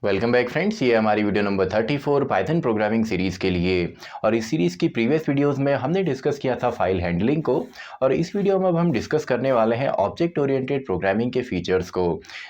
Welcome back friends, ये हमारी video number 34 Python programming series के लिए। और इस सीरीज़ की प्रीवियस वीडियोस में हमने डिस्कस किया था फाइल हैंडलिंग को, और इस वीडियो में अब हम डिस्कस करने वाले हैं ऑब्जेक्ट ओरिएंटेड प्रोग्रामिंग के फीचर्स को।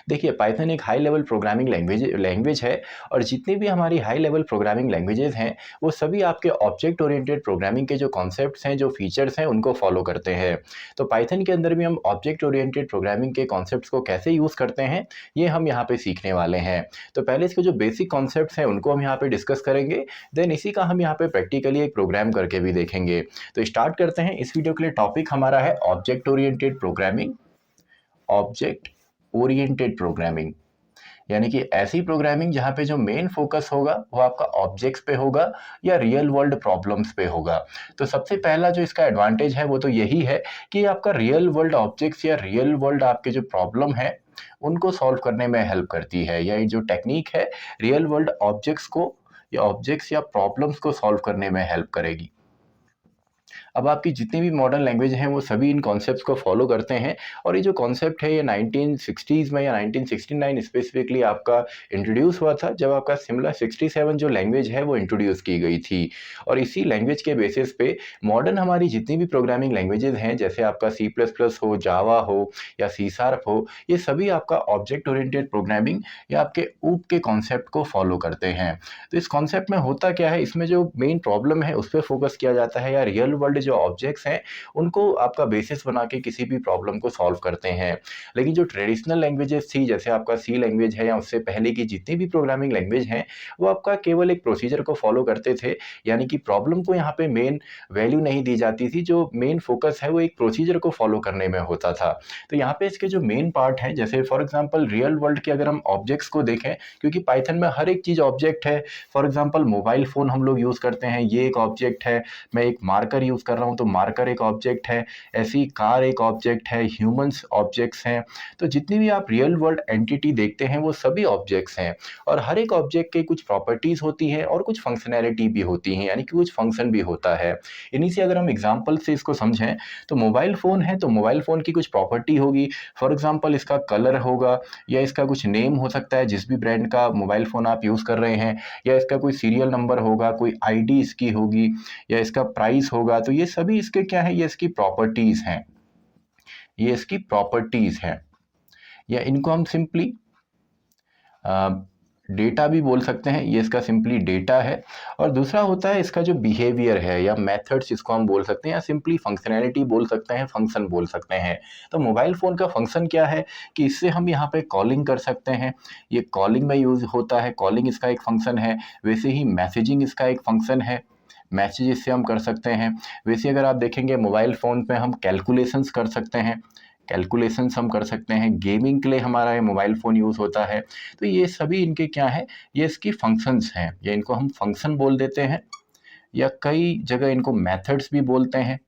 देखिए, पाइथन एक हाई लेवल प्रोग्रामिंग लैंग्वेज है, और जितनी भी हमारी हाई लेवल प्रोग्रामिंग लैंग्वेजेस हैं वो सभी आपके ऑब्जेक्ट ओरिएंटेड प्रोग्रामिंग के जो कॉन्सेप्ट्स हैं, जो फीचर्स हैं, उनको फॉलो करते हैं। तो पाइथन के अंदर भी हम ऑब्जेक्ट ओरिएंटेड प्रोग्रामिंग के कॉन्सेप्ट्स को कैसे यूज़ करते हैं, ये हम यहाँ पे सीखने वाले हैं। तो पहले इसके जो बेसिक कॉन्सेप्ट्स हैं उनको हम यहाँ पे डिस्कस करेंगे, देन इसी का हम यहाँ पे प्रैक्टिकली एक प्रोग्राम करके भी देखेंगे। तो स्टार्ट करते हैं। इस वीडियो के लिए टॉपिक हमारा है object oriented programming. Object oriented programming यानी कि ऐसी प्रोग्रामिंग जहाँ पे जो मेन फोकस होगा वो आपका ऑब्जेक्ट्स पे होगा या रियल वर्ल्ड प्रॉब्लम्स पे होगा। तो सबसे पहला जो इसका एडवांटेज है वो तो यही है कि आपका रियल वर्ल्ड ऑब्जेक्ट्स या रियल वर्ल्ड आपके जो प्रॉब्लम है उनको सॉल्व करने में हेल्प करती है, या ये जो टेक्निक है रियल वर्ल्ड ऑब्जेक्ट्स को या ऑब्जेक्ट्स या प्रॉब्लम्स को सॉल्व करने में हेल्प करेगी। अब आपकी जितनी भी मॉडर्न लैंग्वेज हैं वो सभी इन कॉन्सेप्ट्स को फॉलो करते हैं, और ये जो कॉन्सेप्ट है ये 1960s में या 1969 स्पेसिफिकली आपका इंट्रोड्यूस हुआ था, जब आपका सिमला 67 जो लैंग्वेज है वो इंट्रोड्यूस की गई थी। और इसी लैंग्वेज के बेसिस पे मॉडर्न हमारी जितनी भी प्रोग्रामिंग लैंग्वेजेस हैं, जैसे आपका C++ हो, जावा हो या C# हो, ये सभी आपका ऑब्जेक्ट ओरिएंटेड प्रोग्रामिंग या आपके ऊप के कॉन्सेप्ट को फॉलो करते हैं। तो इस कॉन्सेप्ट में होता क्या है, इसमें जो मेन प्रॉब्लम है उस पर फोकस किया जाता है, या रियल वर्ल्ड जो ऑब्जेक्ट्स हैं उनको आपका बेसिस बना के किसी भी प्रॉब्लम को सॉल्व करते हैं। लेकिन जो ट्रेडिशनल लैंग्वेजेस थी, जैसे आपका सी लैंग्वेज है या उससे पहले की जितनी भी प्रोग्रामिंग लैंग्वेज हैं, वो आपका केवल एक प्रोसीजर को फॉलो करते थे, यानी कि प्रॉब्लम को यहाँ पे मेन वैल्यू नहीं दी जाती थी। जो मेन फोकस है वो एक प्रोसीजर को फॉलो करने में होता था। तो यहाँ पे इसके जो मेन पार्ट है, जैसे फॉर एग्जाम्पल रियल वर्ल्ड के अगर हम ऑब्जेक्ट्स को देखें, क्योंकि पाइथन में हर एक चीज़ ऑब्जेक्ट है। फॉर एग्जाम्पल मोबाइल फ़ोन हम लोग यूज़ करते हैं, ये एक ऑब्जेक्ट है। मैं एक मार्कर यूज़ कर रहा हूँ तो मार्कर एक ऑब्जेक्ट है। ऐसी कार एक ऑब्जेक्ट है, ह्यूमंस ऑब्जेक्ट्स हैं। तो जितनी भी आप रियल वर्ल्ड एंटिटी देखते हैं वो सभी ऑब्जेक्ट्स हैं, और हर एक ऑब्जेक्ट के कुछ प्रॉपर्टीज़ होती हैं और कुछ फंक्शनैलिटी भी होती हैं, यानी कि कुछ फंक्शन भी होता है। इन्हीं से अगर हम एग्जाम्पल से इसको समझें, तो मोबाइल फ़ोन है तो मोबाइल फ़ोन की कुछ प्रॉपर्टी होगी। फॉर एग्जाम्पल इसका कलर होगा, या इसका कुछ नेम हो सकता है जिस भी ब्रांड का मोबाइल फ़ोन आप यूज़ कर रहे हैं, या इसका कोई सीरियल नंबर होगा, कोई आईडी इसकी होगी, या इसका प्राइस होगा। तो ये सभी इसके क्या है, ये इसकी प्रॉपर्टीज़ हैं। ये इसकी प्रॉपर्टीज़ हैं, या इनको हम सिंपली डेटा भी बोल सकते हैं। ये इसका सिंपली डेटा है। और दूसरा होता है इसका जो बिहेवियर है, या मेथड्स इसको हम बोल सकते हैं, या सिंपली फंक्शनैलिटी बोल सकते हैं, फंक्शन बोल सकते हैं। तो मोबाइल फ़ोन का फंक्शन क्या है कि इससे हम यहाँ पे कॉलिंग कर सकते हैं। ये कॉलिंग में यूज़ होता है, कॉलिंग इसका एक फंक्शन है। वैसे ही मैसेजिंग इसका एक फंक्शन है, मैसेज इससे हम कर सकते हैं। वैसे अगर आप देखेंगे मोबाइल फ़ोन पे हम कैलकुलेशंस कर सकते हैं, कैलकुलेशंस हम कर सकते हैं। गेमिंग के लिए हमारा ये मोबाइल फ़ोन यूज़ होता है। तो ये सभी इनके क्या हैं, ये इसकी फंक्शंस हैं, या इनको हम फंक्शन बोल देते हैं, या कई जगह इनको मेथड्स भी बोलते हैं,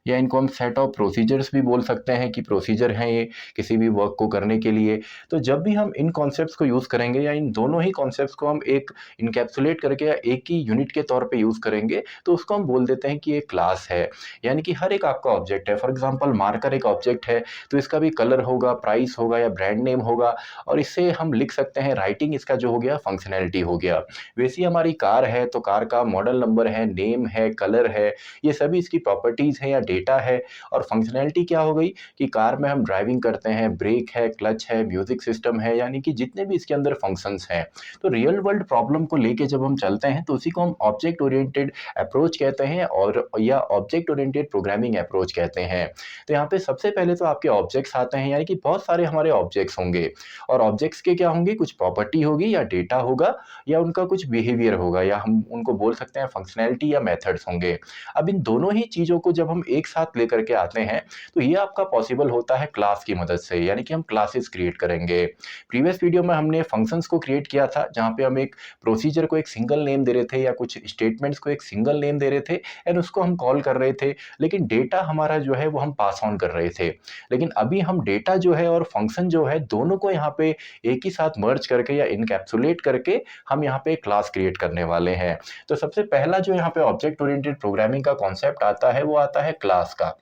या इनको हम सेट ऑफ प्रोसीजर्स भी बोल सकते हैं कि प्रोसीजर हैं ये किसी भी वर्क को करने के लिए। तो जब भी हम इन कॉन्सेप्ट्स को यूज़ करेंगे, या इन दोनों ही कॉन्सेप्ट्स को हम एक इनकैप्सुलेट करके या एक ही यूनिट के तौर पे यूज़ करेंगे, तो उसको हम बोल देते हैं कि ये क्लास है। यानी कि हर एक आपका ऑब्जेक्ट है। फॉर एग्जांपल मार्कर एक ऑब्जेक्ट है, तो इसका भी कलर होगा, प्राइस होगा, या ब्रांड नेम होगा, और इससे हम लिख सकते हैं। राइटिंग इसका जो हो गया फंक्शनैलिटी हो गया। वैसे ही हमारी कार है तो कार का मॉडल नंबर है, नेम है, कलर है, ये सभी इसकी प्रॉपर्टीज़ हैं या डेटा है। और फंक्शनैलिटी क्या हो गई कि कार में हम ड्राइविंग करते हैं, ब्रेक है, क्लच है, म्यूजिक सिस्टम है, यानी कि जितने भी इसके अंदर फंक्शंस हैं। तो रियल वर्ल्ड प्रॉब्लम को लेके जब हम चलते हैं तो उसी को हम ऑब्जेक्ट ओरिएंटेड अप्रोच कहते हैं, और या ऑब्जेक्ट ओरिएंटेड प्रोग्रामिंग अप्रोच कहते हैं। तो यहाँ पे सबसे पहले तो आपके ऑब्जेक्ट्स आते हैं, यानी कि बहुत सारे हमारे ऑब्जेक्ट्स होंगे, और ऑब्जेक्ट्स के क्या होंगे, कुछ प्रॉपर्टी होगी या डेटा होगा, या उनका कुछ बिहेवियर होगा, या हम उनको बोल सकते हैं फंक्शनैलिटी या मेथड्स होंगे। अब इन दोनों ही चीज़ों को जब हम एक साथ लेकर के आते हैं तो ये आपका पॉसिबल होता है क्लास की मदद से, यानी कि हम क्लासेस क्रिएट करेंगे। प्रीवियस वीडियो में हमने फंक्शंस को क्रिएट किया था, जहाँ पे हम एक प्रोसीजर को एक सिंगल नेम दे रहे थे, या कुछ स्टेटमेंट्स को एक सिंगल नेम दे रहे थे, एंड उसको हम कॉल कर रहे थे। लेकिन डेटा हमारा जो है वो हम पास ऑन कर रहे थे। लेकिन अभी हम डेटा जो है और फंक्शन जो है दोनों को यहाँ पे एक ही साथ मर्ज करके या इनकैप्सुलेट करके हम यहाँ पे क्लास क्रिएट करने वाले हैं। तो सबसे पहला जो यहाँ पे ऑब्जेक्ट ओरिएंटेड प्रोग्रामिंग का कॉन्सेप्ट आता है वो आता है क्लास का।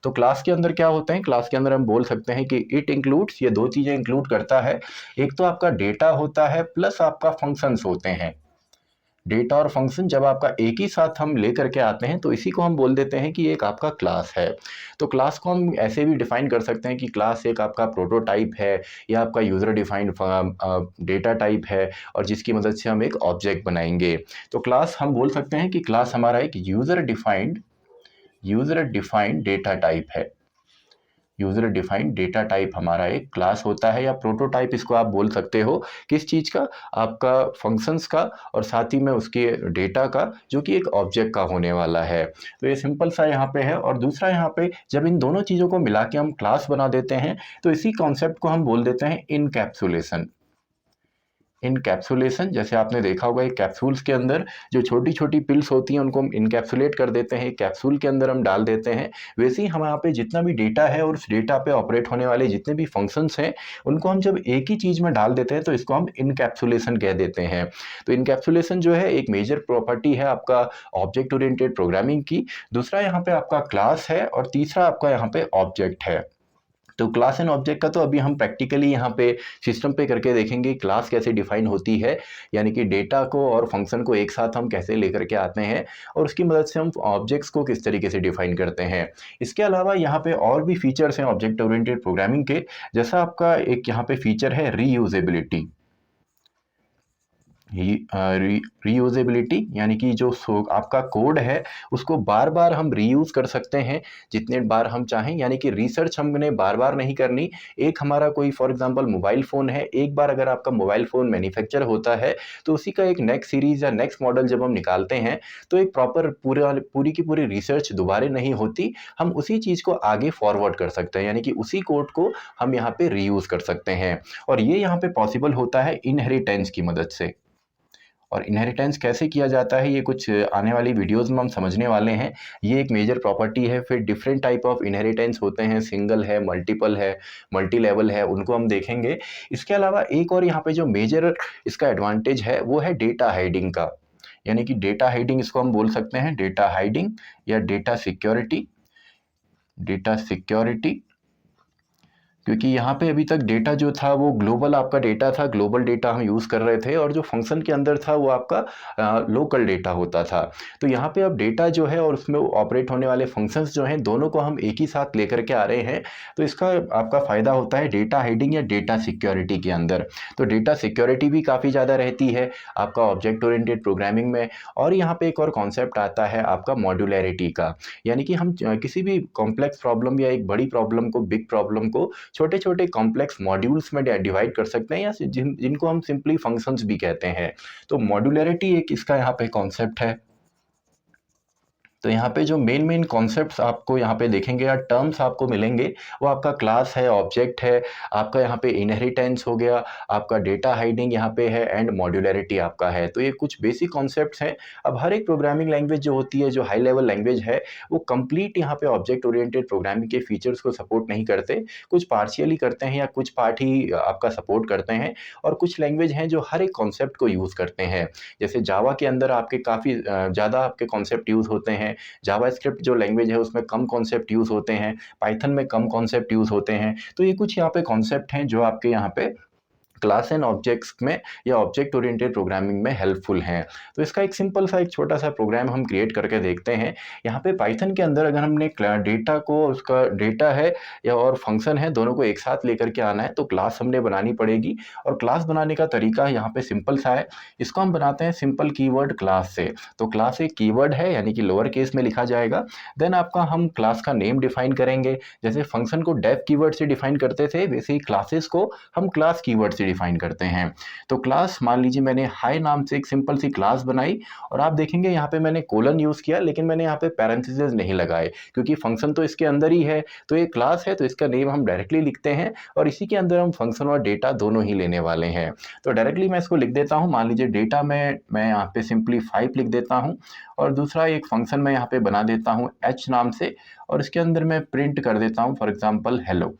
तो क्लास के अंदर क्या होते हैं, क्लास के अंदर हम बोल सकते हैं कि इट इंक्लूड्स, ये दो चीज़ें इंक्लूड करता है। एक तो आपका डेटा होता है प्लस आपका फंक्शंस होते हैं। डेटा और फंक्शन जब आपका एक ही साथ हम लेकर के आते हैं तो इसी को हम बोल देते हैं कि एक आपका क्लास है। तो क्लास को हम ऐसे भी डिफाइन कर सकते हैं कि क्लास एक आपका प्रोटोटाइप है या आपका यूज़र डिफाइंड डेटा टाइप है और जिसकी मदद से हम एक ऑब्जेक्ट बनाएंगे। तो क्लास हम बोल सकते हैं कि क्लास हमारा एक यूज़र डिफाइंड डेटा टाइप है। यूज़र डिफाइंड डेटा टाइप हमारा एक क्लास होता है, या प्रोटोटाइप इसको आप बोल सकते हो। किस चीज़ का? आपका फंक्शंस का और साथ ही में उसके डेटा का, जो कि एक ऑब्जेक्ट का होने वाला है। तो ये सिंपल सा यहाँ पे है। और दूसरा यहाँ पे जब इन दोनों चीज़ों को मिला के हम क्लास बना देते हैं तो इसी कॉन्सेप्ट को हम बोल देते हैं इनकैप्सुलेशन। इनकैप्सुलेशन, जैसे आपने देखा होगा एक कैप्सूल्स के अंदर जो छोटी छोटी पिल्स होती हैं उनको हम इनकैप्सुलेट कर देते हैं, कैप्सूल के अंदर हम डाल देते हैं। वैसे ही हम यहाँ पे जितना भी डेटा है और उस डेटा पे ऑपरेट होने वाले जितने भी फंक्शंस हैं उनको हम जब एक ही चीज़ में डाल देते हैं तो इसको हम इनकैप्सुलेशन कह देते हैं। तो इनकैप्सुलेशन जो है एक मेजर प्रॉपर्टी है आपका ऑब्जेक्ट ओरिएंटेड प्रोग्रामिंग की। दूसरा यहाँ पे आपका क्लास है और तीसरा आपका यहाँ पे ऑब्जेक्ट है। तो क्लास एंड ऑब्जेक्ट का तो अभी हम प्रैक्टिकली यहाँ पे सिस्टम पे करके देखेंगे क्लास कैसे डिफाइन होती है, यानी कि डेटा को और फंक्शन को एक साथ हम कैसे लेकर के आते हैं और उसकी मदद से हम ऑब्जेक्ट्स को किस तरीके से डिफाइन करते हैं। इसके अलावा यहाँ पे और भी फीचर्स हैं ऑब्जेक्ट ओरिएंटेड प्रोग्रामिंग के। जैसा आपका एक यहाँ पे फीचर है रीयूजेबिलिटी। रीयूजेबिलिटी यानी कि जो आपका कोड है उसको बार बार हम रीयूज़ कर सकते हैं जितने बार हम चाहें, यानी कि रिसर्च हमने बार बार नहीं करनी। एक हमारा कोई फॉर एग्जांपल मोबाइल फ़ोन है, एक बार अगर आपका मोबाइल फ़ोन मैन्युफैक्चर होता है तो उसी का एक नेक्स्ट सीरीज़ या नेक्स्ट मॉडल जब हम निकालते हैं तो एक प्रॉपर पूरी की पूरी रिसर्च दोबारा नहीं होती, हम उसी चीज़ को आगे फॉरवर्ड कर सकते हैं, यानी कि उसी कोड को हम यहाँ पे रीयूज़ कर सकते हैं। और ये यहाँ पे पॉसिबल होता है इनहेरिटेंस की मदद से। और इनहेरिटेंस कैसे किया जाता है ये कुछ आने वाली वीडियोस में हम समझने वाले हैं। ये एक मेजर प्रॉपर्टी है। फिर डिफरेंट टाइप ऑफ इनहेरिटेंस होते हैं, सिंगल है, मल्टीपल है, मल्टी लेवल है, उनको हम देखेंगे। इसके अलावा एक और यहाँ पे जो मेजर इसका एडवांटेज है वो है डेटा हाइडिंग का, यानी कि डेटा हाइडिंग इसको हम बोल सकते हैं, डेटा हाइडिंग या डेटा सिक्योरिटी। डेटा सिक्योरिटी क्योंकि यहाँ पे अभी तक डेटा जो था वो ग्लोबल आपका डेटा था, ग्लोबल डेटा हम यूज़ कर रहे थे और जो फंक्शन के अंदर था वो आपका लोकल डेटा होता था। तो यहाँ पे अब डेटा जो है और उसमें ऑपरेट होने वाले फंक्शंस जो हैं दोनों को हम एक ही साथ लेकर के आ रहे हैं। तो इसका आपका फ़ायदा होता है डेटा हाइडिंग या डेटा सिक्योरिटी के अंदर। तो डेटा सिक्योरिटी भी काफ़ी ज़्यादा रहती है आपका ऑब्जेक्ट ओरिएंटेड प्रोग्रामिंग में। और यहाँ पे एक और कॉन्सेप्ट आता है आपका मॉड्यूलैरिटी का, यानी कि हम किसी भी कॉम्प्लेक्स प्रॉब्लम या एक बड़ी प्रॉब्लम को, बिग प्रॉब्लम को छोटे छोटे कॉम्प्लेक्स मॉड्यूल्स में डिवाइड कर सकते हैं, या जिनको हम सिंपली फंक्शंस भी कहते हैं। तो मॉड्यूलैरिटी एक इसका यहाँ पे कॉन्सेप्ट है। तो यहाँ पे जो मेन कॉन्सेप्ट्स आपको यहाँ पे देखेंगे या टर्म्स आपको मिलेंगे वो आपका क्लास है, ऑब्जेक्ट है, आपका यहाँ पे इनहेरिटेंस हो गया, आपका डेटा हाइडिंग यहाँ पे है एंड मॉड्यूलैरिटी आपका है। तो ये कुछ बेसिक कॉन्सेप्ट्स हैं। अब हर एक प्रोग्रामिंग लैंग्वेज जो होती है, जो हाई लेवल लैंग्वेज है, वो कंप्लीट यहाँ पे ऑब्जेक्ट ओरिएंटेड प्रोग्रामिंग के फीचर्स को सपोर्ट नहीं करते, कुछ पार्शियली करते हैं या कुछ पार्ट ही आपका सपोर्ट करते हैं। और कुछ लैंग्वेज हैं जो हर एक कॉन्सेप्ट को यूज़ करते हैं। जैसे जावा के अंदर आपके काफ़ी ज़्यादा आपके कॉन्सेप्ट यूज़ होते हैं, जावास्क्रिप्ट जो लैंग्वेज है उसमें कम कॉन्सेप्ट यूज़ होते हैं, पाइथन में कम कॉन्सेप्ट यूज़ होते हैं। तो ये कुछ यहाँ पे कॉन्सेप्ट हैं जो आपके यहाँ पे क्लास एंड ऑब्जेक्ट्स में या ऑब्जेक्ट ओरिएंटेड प्रोग्रामिंग में हेल्पफुल हैं। तो इसका एक सिंपल सा एक छोटा सा प्रोग्राम हम क्रिएट करके देखते हैं। यहाँ पे पाइथन के अंदर अगर हमने डेटा को, उसका डेटा है या और फंक्शन है, दोनों को एक साथ लेकर के आना है तो क्लास हमने बनानी पड़ेगी। और क्लास बनाने का तरीका यहाँ पे सिंपल सा है। इसको हम बनाते हैं सिंपल कीवर्ड क्लास से। तो क्लास एक कीवर्ड है, यानी कि लोअर केस में लिखा जाएगा। देन आपका हम क्लास का नेम डिफाइन करेंगे। जैसे फंक्शन को डेफ कीवर्ड से डिफाइन करते थे, वैसे ही क्लासेस को हम क्लास कीवर्ड से डिफाइन करते हैं। तो क्लास, मान लीजिए मैंने हाई नाम से एक सिंपल सी क्लास बनाई और आप देखेंगे यहाँ पे मैंने कोलन यूज किया, लेकिन मैंने यहाँ पे पैरेंथेसिस नहीं लगाए क्योंकि फंक्शन तो इसके अंदर ही है। तो ये क्लास है तो इसका नेम हम डायरेक्टली लिखते हैं और इसी के अंदर हम फंक्शन और डेटा दोनों ही लेने वाले हैं। तो डायरेक्टली मैं इसको लिख देता हूँ। मान लीजिए डेटा में मैं यहाँ पे सिंपली 5 लिख देता हूँ और दूसरा एक फंक्शन मैं यहाँ पे बना देता हूँ h नाम से और इसके अंदर मैं प्रिंट कर देता हूँ फॉर एग्जाम्पल हेलो।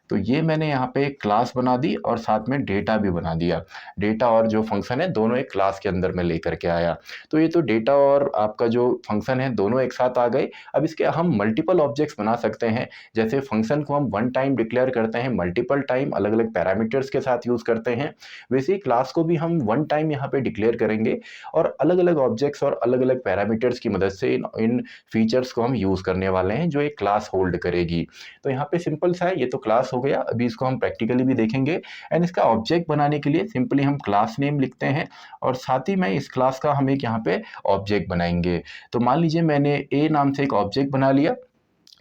तो ये मैंने यहाँ पे एक क्लास बना दी और साथ में डेटा भी बना दिया। डेटा और जो फंक्शन है दोनों एक क्लास के अंदर में लेकर के आया। तो ये तो डेटा और आपका जो फंक्शन है दोनों एक साथ आ गए। अब इसके हम मल्टीपल ऑब्जेक्ट्स बना सकते हैं। जैसे फंक्शन को हम वन टाइम डिक्लेयर करते हैं, मल्टीपल टाइम अलग अलग पैरामीटर्स के साथ यूज़ करते हैं, वैसे ही क्लास को भी हम वन टाइम यहाँ पे डिक्लेयर करेंगे और अलग अलग ऑब्जेक्ट्स और अलग अलग पैरामीटर्स की मदद से इन फीचर्स को हम यूज़ करने वाले हैं जो एक क्लास होल्ड करेगी। तो यहाँ पे सिंपल सा है, ये तो क्लास हो गया। अभी इसको हम प्रैक्टिकली भी देखेंगे। एंड इसका ऑब्जेक्ट बनाने के लिए सिंपली हम क्लास नेम लिखते हैं और साथ ही में इस क्लास का हम एक यहाँ पे ऑब्जेक्ट बनाएंगे। तो मान लीजिए मैंने ए नाम से एक ऑब्जेक्ट बना लिया।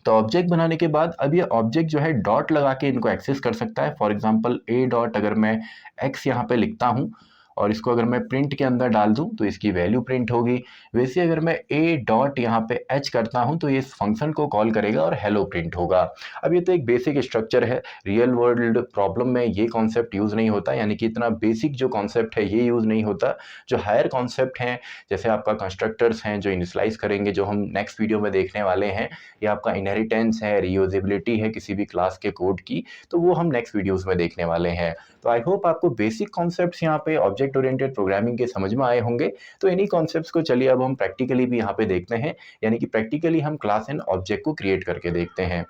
तो ऑब्जेक्ट बनाने के बाद अब ये ऑब्जेक्ट जो है डॉट लगा के इनको एक्सेस कर सकता है। फॉर एग्जांपल ए डॉट अगर मैं एक्स यहाँ पे लिखता हूँ और इसको अगर मैं प्रिंट के अंदर डाल दूं तो इसकी वैल्यू प्रिंट होगी। वैसे अगर मैं ए डॉट यहाँ पे एच करता हूं तो ये इस फंक्शन को कॉल करेगा और हेलो प्रिंट होगा। अब ये तो एक बेसिक स्ट्रक्चर है, रियल वर्ल्ड प्रॉब्लम में ये कॉन्सेप्ट यूज़ नहीं होता, यानी कि इतना बेसिक जो कॉन्सेप्ट है ये यूज़ नहीं होता। जो हायर कॉन्सेप्ट हैं जैसे आपका कंस्ट्रक्टर्स हैं जो इनिशियलाइज करेंगे, जो हम नेक्स्ट वीडियो में देखने वाले हैं, या आपका इनहेरिटेंस है, रीयूजेबिलिटी है किसी भी क्लास के कोड की, तो वो हम नेक्स्ट वीडियोज़ में देखने वाले हैं। तो आई होप आपको बेसिक कॉन्सेप्ट्स यहाँ पे ऑब्जेक्ट ओरिएंटेड प्रोग्रामिंग के समझ में आए होंगे। तो इन्हीं कॉन्सेप्ट्स को चलिए अब हम प्रैक्टिकली भी यहाँ पे देखते हैं, यानी कि प्रैक्टिकली हम क्लास एंड ऑब्जेक्ट को क्रिएट करके देखते हैं।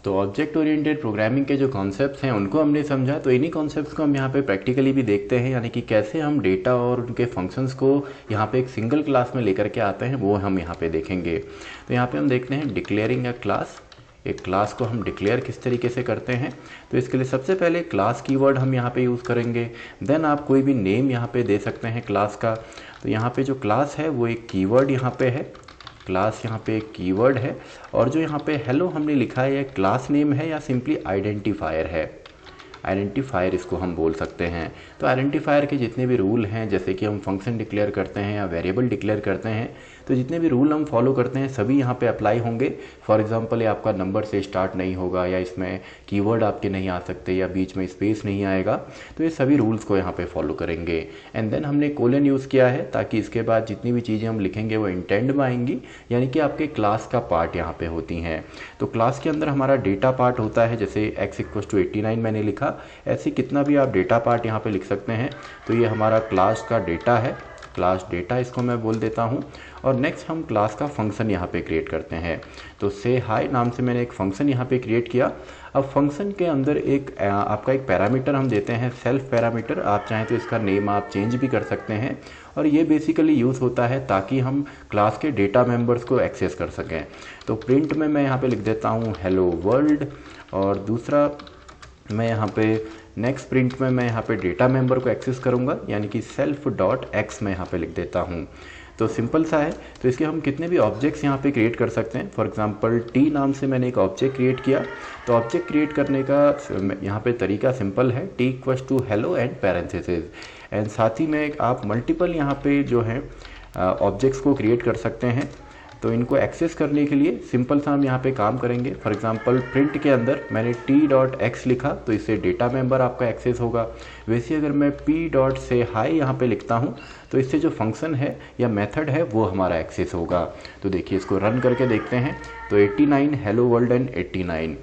तो ऑब्जेक्ट ओरिएंटेड प्रोग्रामिंग के जो कॉन्सेप्ट्स हैं उनको हमने समझा, तो इन्हीं कॉन्सेप्ट्स को हम यहाँ पे प्रैक्टिकली भी देखते हैं, यानी कि कैसे हम डेटा और उनके फंक्शंस को यहाँ पे एक सिंगल क्लास में लेकर के आते हैं, वो हम यहाँ पे देखेंगे। तो यहाँ पे हम देखते हैं डिक्लेयरिंग अ क्लास। एक क्लास को हम डिक्लेयर किस तरीके से करते हैं। तो इसके लिए सबसे पहले क्लास कीवर्ड हम यहाँ पे यूज़ करेंगे। देन आप कोई भी नेम यहाँ पे दे सकते हैं क्लास का। तो यहाँ पे जो क्लास है वो एक कीवर्ड यहाँ पे है, क्लास यहाँ पे एक कीवर्ड है, और जो यहाँ पे हेलो हमने लिखा है ये क्लास नेम है या सिंपली आइडेंटिफायर है। आइडेंटिफायर इसको हम बोल सकते हैं। तो आइडेंटिफायर के जितने भी रूल हैं, जैसे कि हम फंक्शन डिक्लेयर करते हैं या वेरिएबल डिक्लेयर करते हैं, तो जितने भी रूल हम फॉलो करते हैं सभी यहाँ पे अप्लाई होंगे। फॉर एग्जांपल ये आपका नंबर से स्टार्ट नहीं होगा, या इसमें कीवर्ड आपके नहीं आ सकते, या बीच में स्पेस नहीं आएगा। तो ये सभी रूल्स को यहाँ पे फॉलो करेंगे। एंड देन हमने कोलन यूज़ किया है ताकि इसके बाद जितनी भी चीज़ें हम लिखेंगे वो इंटेंड में आएंगी, यानी कि आपके क्लास का पार्ट यहाँ पे होती हैं। तो क्लास के अंदर हमारा डेटा पार्ट होता है, जैसे x=89 मैंने लिखा, ऐसे कितना भी आप डेटा पार्ट यहाँ पे लिख सकते हैं। तो ये हमारा क्लास का डेटा है, क्लास डेटा इसको मैं बोल देता हूँ। और नेक्स्ट हम क्लास का फंक्शन यहाँ पे क्रिएट करते हैं। तो से हाई नाम से मैंने एक फंक्शन यहाँ पे क्रिएट किया। अब फंक्शन के अंदर एक आपका एक पैरामीटर हम देते हैं, सेल्फ पैरामीटर। आप चाहें तो इसका नेम आप चेंज भी कर सकते हैं, और ये बेसिकली यूज़ होता है ताकि हम क्लास के डेटा मेंबर्स को एक्सेस कर सकें। तो प्रिंट में मैं यहाँ पे लिख देता हूँ हेलो वर्ल्ड, और दूसरा मैं यहाँ पे नेक्स्ट प्रिंट में मैं यहाँ पे डेटा मेंबर को एक्सेस करूँगा, यानी कि सेल्फ डॉट एक्स मैं यहाँ पे लिख देता हूँ। तो सिंपल सा है। तो इसके हम कितने भी ऑब्जेक्ट्स यहाँ पे क्रिएट कर सकते हैं। फॉर एग्जांपल टी नाम से मैंने एक ऑब्जेक्ट क्रिएट किया। तो ऑब्जेक्ट क्रिएट करने का यहाँ पे तरीका सिंपल है, t=हेलो एंड पैरेंथेसिस। एंड साथ ही में आप मल्टीपल यहाँ पे जो है ऑब्जेक्ट्स को क्रिएट कर सकते हैं। तो इनको एक्सेस करने के लिए सिंपल सा हम यहाँ पे काम करेंगे। फॉर एग्जांपल प्रिंट के अंदर मैंने t.x लिखा, तो इससे डेटा मेंबर आपका एक्सेस होगा। वैसे अगर मैं p.say यहाँ पे लिखता हूँ तो इससे जो फंक्शन है या मेथड है वो हमारा एक्सेस होगा। तो देखिए इसको रन करके देखते हैं। तो 89 हेलो वर्ल्ड एंड 89,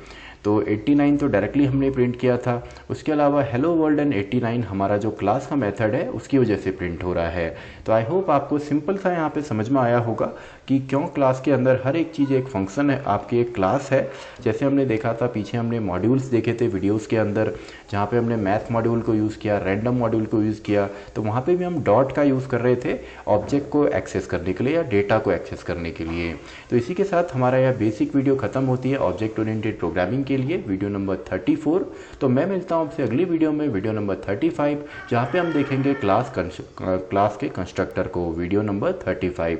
तो 89 तो डायरेक्टली हमने प्रिंट किया था। उसके अलावा हेलो वर्ल्ड एंड 89 हमारा जो क्लास का मेथड है उसकी वजह से प्रिंट हो रहा है। तो आई होप आपको सिंपल सा यहाँ पे समझ में आया होगा कि क्यों क्लास के अंदर हर एक चीज़ एक फंक्शन है, आपकी एक क्लास है। जैसे हमने देखा था पीछे, हमने मॉड्यूल्स देखे थे वीडियोस के अंदर, जहाँ पे हमने मैथ मॉड्यूल को यूज़ किया, रैंडम मॉड्यूल को यूज़ किया, तो वहाँ पे भी हम डॉट का यूज़ कर रहे थे ऑब्जेक्ट को एक्सेस करने के लिए या डेटा को एक्सेस करने के लिए। तो इसी के साथ हमारा यह बेसिक वीडियो खत्म होती है ऑब्जेक्ट ओरिएंटेड प्रोग्रामिंग के लिए, वीडियो नंबर 34। तो मैं मिलता हूँ आपसे अगली वीडियो में, वीडियो नंबर 35, जहाँ पे हम देखेंगे क्लास के कंस्ट्रक्टर को, वीडियो नंबर 35।